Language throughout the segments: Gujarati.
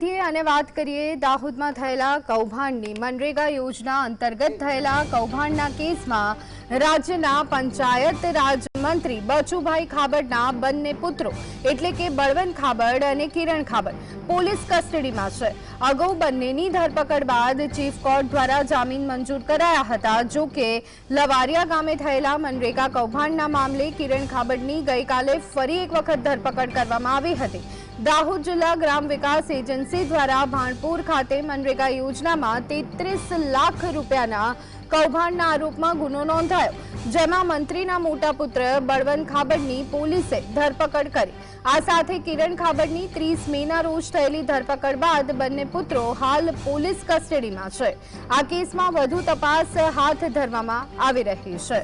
અને વાત કરીએ દાહોદમાં થયેલા કૌભાંડની મનરેગા યોજના અંતર્ગત થયેલા કૌભાંડના કેસમાં રાજ્યના પંચાયત રાજ મંત્રી બચુભાઈ ખાબડના બંને પુત્રો એટલે કે બળવંત ખાબડ અને કિરણ ખાબડ પોલીસ કસ્ટડીમાં છે। અગાઉ બંનેની ધરપકડ બાદ ચીફ કોર્ટ દ્વારા જામીન મંજૂર કરાયા હતા। જો કે લવારિયા ગામે થયેલા મનરેગા કૌભાંડના મામલે કિરણ ખાબડની ગઈકાલે ફરી એક વખત ધરપકડ કરવામાં આવી હતી। દાહોદ જિલ્લા ગ્રામ વિકાસ એજન્સી દ્વારા ભાણપુર ખાતે મનરેગા યોજનામાં 33 લાખ રૂપિયાના કૌભાંડના આરોપમાં ગુનો નોંધાયો, જેમાં મંત્રીના મોટા પુત્ર બળવંત ખાબડની પોલીસે ધરપકડ કરી। આ સાથે કિરણ ખાબડની 30 મેના રોજ થયેલી ધરપકડ બાદ બંને પુત્રો હાલ પોલીસ કસ્ટડીમાં છે। આ કેસમાં વધુ તપાસ હાથ ધરવામાં આવી રહી છે।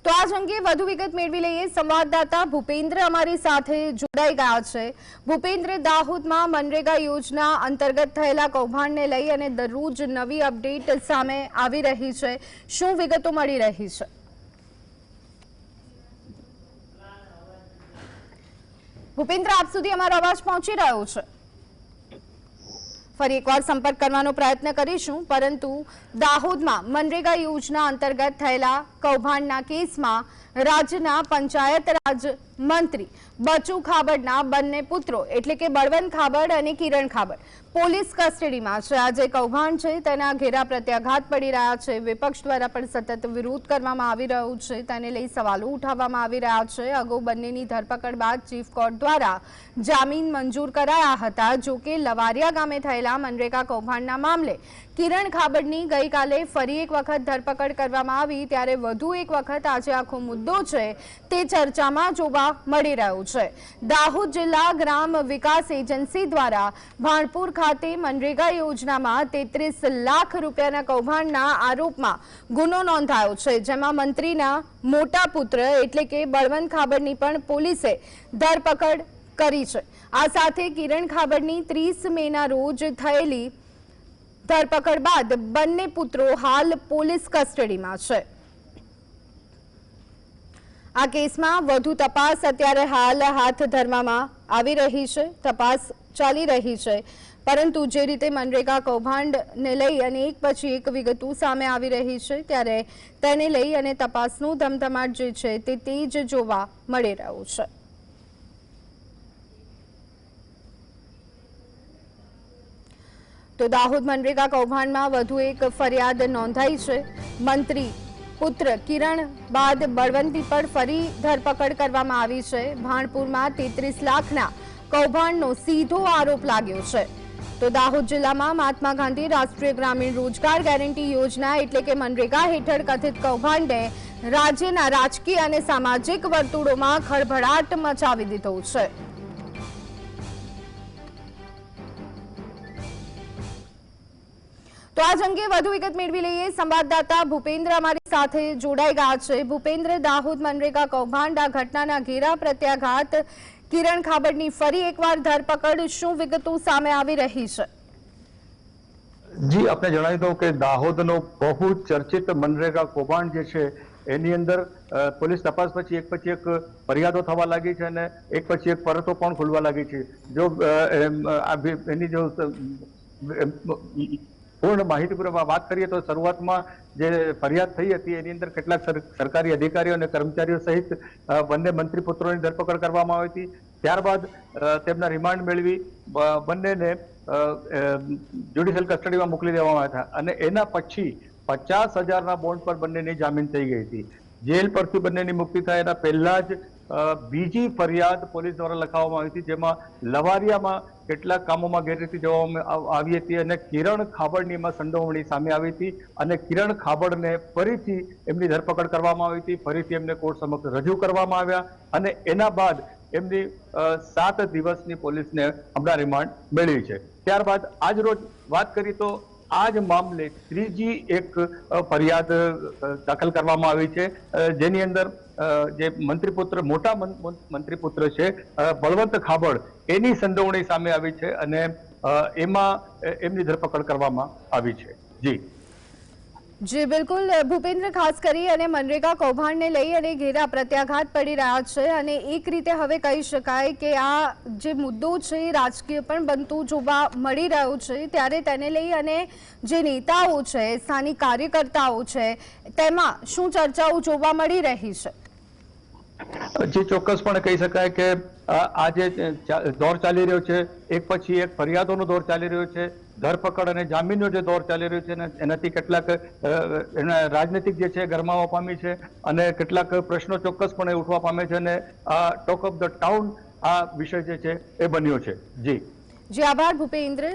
તો આજ અંગે વધુ વિગત મેળવી લઈએ। સંવાદદાતા ભૂપેન્દ્ર અમારી સાથે જોડાઈ ગયા છે। ભૂપેન્દ્ર, દાહોદમાં મનરેગા યોજના અંતર્ગત થયેલા કૌભાંડને લઈ અને દરરોજ નવી અપડેટ સામે આવી રહી છે, શું વિગતો મળી રહી છે? ભૂપેન્દ્ર, આપ સુધી અમારો અવાજ પહોંચી રહ્યો છે? ફરી એકવાર સંપર્ક કરવાનો પ્રયત્ન કરીશું, પરંતુ દાહોદમાં મનરેગા યોજના અંતર્ગત થયેલા કૌભાંડના કેસમાં રાજ્યના પંચાયત રાજ મંત્રી બચુ ખાબડના બંને પુત્રો એટલે કે બળવંત ખાબડ અને કિરણ ખાબડ પોલીસ કસ્ટડીમાં છે। આ જે કૌભાંડ છે તેના ઘેરા પ્રત્યાઘાત પડી રહ્યા છે। વિપક્ષ દ્વારા પણ સતત વિરોધ કરવામાં આવી રહ્યો છે, તેને લઈ સવાલો ઉઠાવવામાં આવી રહ્યા છે। અગાઉ બંનેની ધરપકડ બાદ ચીફ કોર્ટ દ્વારા જામીન મંજૂર કરાયા હતા। જો કે લવારિયા ગામે થયેલા મનરેગા કૌભાંડના મામલે કિરણ ખાબડની ગઈકાલે ફરી એક વખત ધરપકડ કરવામાં આવી, ત્યારે વધુ એક વખત આજે આખો મુદ્દો છે તે ચર્ચામાં જોવા મળી રહ્યું છે। દાહોદ જિલ્લા ગ્રામ વિકાસ એજન્સી દ્વારા ભાણપુર ખાતે મનરેગા યોજનામાં 33 લાખ રૂપિયાના કૌભાંડના આરોપમાં ગુનો નોંધાયો છે, જેમાં મંત્રીના મોટા પુત્ર એટલે કે બળવંત ખાબડની પણ પોલીસે ધરપકડ કરી છે। આ સાથે કિરણ ખાબડની 30 મેના રોજ થયેલી ધરપકડ બાદ બંને પુત્રો હાલ પોલીસ કસ્ટડીમાં છે। આ કેસમાં વધુ તપાસ અત્યારે હાલ હાથ ધરવામાં આવી રહી છે, તપાસ ચાલી રહી છે, પરંતુ જે રીતે મનરેગા કૌભાંડને લઈ અને એક પછી એક વિગતો સામે આવી રહી છે, ત્યારે તેને લઈ અને તપાસનું ધમધમાટ જે છે તે તેજ જોવા મળી રહ્યું છે। તો દાહોદ મનરેગા કૌભાંડમાં વધુ એક ફરિયાદ નોંધાઈ છે। મંત્રી પુત્ર કિરણ બાદ બળવંતની પર ફરી ધરપકડ કરવામાં આવી છે। ભાણપુરમાં 33 લાખના કૌભાંડનો સીધો આરોપ લાગ્યો છે। તો દાહોદ જિલ્લામાં મહાત્મા ગાંધી રાષ્ટ્રીય ગ્રામીણ રોજગાર ગેરંટી યોજના એટલે કે મનરેગા હેઠળ કથિત કૌભાંડે રાજ્યના રાજકીય અને સામાજિક વર્તુળોમાં ખળભળાટ મચાવી દીધો છે। તો આજ અંગે વધુ વિગત મેળવી લઈએ। સંવાદદાતા ભૂપેન્દ્ર અમારી સાથે જોડાઈ ગયા છે। ભૂપેન્દ્ર, દાહોદ મનરેગા કૌભાંડ, આ ઘટનાના ઘેરા પ્રત્યાઘાત, કિરણ ખાબડની ફરી એકવાર ધરપકડ, શું વિગતો સામે આવી રહી છે? જી, આપને જણાવી દઉં કે દાહોદનો બહુ ચર્ચિત મનરેગા કૌભાંડ જે છે એની અંદર પોલીસ તપાસ પછી એક ફરિયાદો થવા લાગી છે અને એક પછી એક પરતો પણ ખુલવા લાગી છે। જો એની જો પૂર્ણ માહિતીપૂર્વક વાત કરીએ તો શરૂઆતમાં જે ફરિયાદ થઈ હતી એની અંદર કેટલાક સરકારી અધિકારીઓ અને કર્મચારીઓ સહિત બંને મંત્રી પુત્રોની ધરપકડ કરવામાં આવી હતી। ત્યારબાદ તેમના રિમાન્ડ મેળવી બંનેને જ્યુડિશિયલ કસ્ટડીમાં મોકલી દેવામાં આવ્યા હતા અને એના પછી 50,000ના બોન્ડ પર બંનેની જામીન થઈ ગઈ હતી। જેલ પરથી બંનેની મુક્તિ થાય એના પહેલા જ બીજી ફરિયાદ પોલીસ દ્વારા લખાવવામાં આવી હતી, જેમાં લવારિયામાં કેટલાક કામોમાં ગેરરીતિ જોવામાં આવી હતી અને કિરણ ખાબડનીમાં સંડોવણી સામે આવી હતી અને કિરણ ખાબડને ફરીથી એમની ધરપકડ કરવામાં આવી હતી, ફરીથી એમને કોર્ટ સમક્ષ રજૂ કરવામાં આવ્યા અને એના બાદ એમની 7 દિવસની પોલીસને હમણાં રિમાન્ડ મેળવી છે। ત્યારબાદ આજ રોજ વાત કરી તો આ જ મામલે ત્રીજી એક ફરિયાદ દાખલ કરવામાં આવી છે, જેની અંદર જે મંત્રીપુત્ર મોટા મંત્રીપુત્ર છે બળવંત ખાબડ એની સંડોવણી સામે આવી છે અને એમાં એમની ધરપકડ કરવામાં આવી છે। જી જી બિલકુલ ભૂપેન્દ્ર, ખાસ કરી અને મનરેગા કૌભાંડને લઈ અને ઘેરા પ્રત્યાઘાત પડી રહ્યા છે અને એક રીતે હવે કહી શકાય કે આ જે મુદ્દો છે એ રાજકીય પણ બનતું જોવા મળી રહ્યું છે, ત્યારે તેને લઈ અને જે નેતાઓ છે, સ્થાનિક કાર્યકર્તાઓ છે, તેમાં શું ચર્ચાઓ જોવા મળી રહી છે? જે ચોક્કસપણે કહી શકાય કે આ જે દોર ચાલી રહ્યો છે, એક પછી એક ફરિયાદોનો દોર ચાલી રહ્યો છે, ધરપકડ અને જામીનનો જે દોર ચાલી રહ્યો છે, એનાથી કેટલાક રાજનીતિક જે છે ગરમાવા પામી છે અને કેટલાક પ્રશ્નો ચોક્કસપણે ઉઠવા પામે છે અને ટોક ઓફ ધ ટાઉન આ વિષય જે છે એ બન્યો છે. જી આભાર ભૂપેન્દ્ર.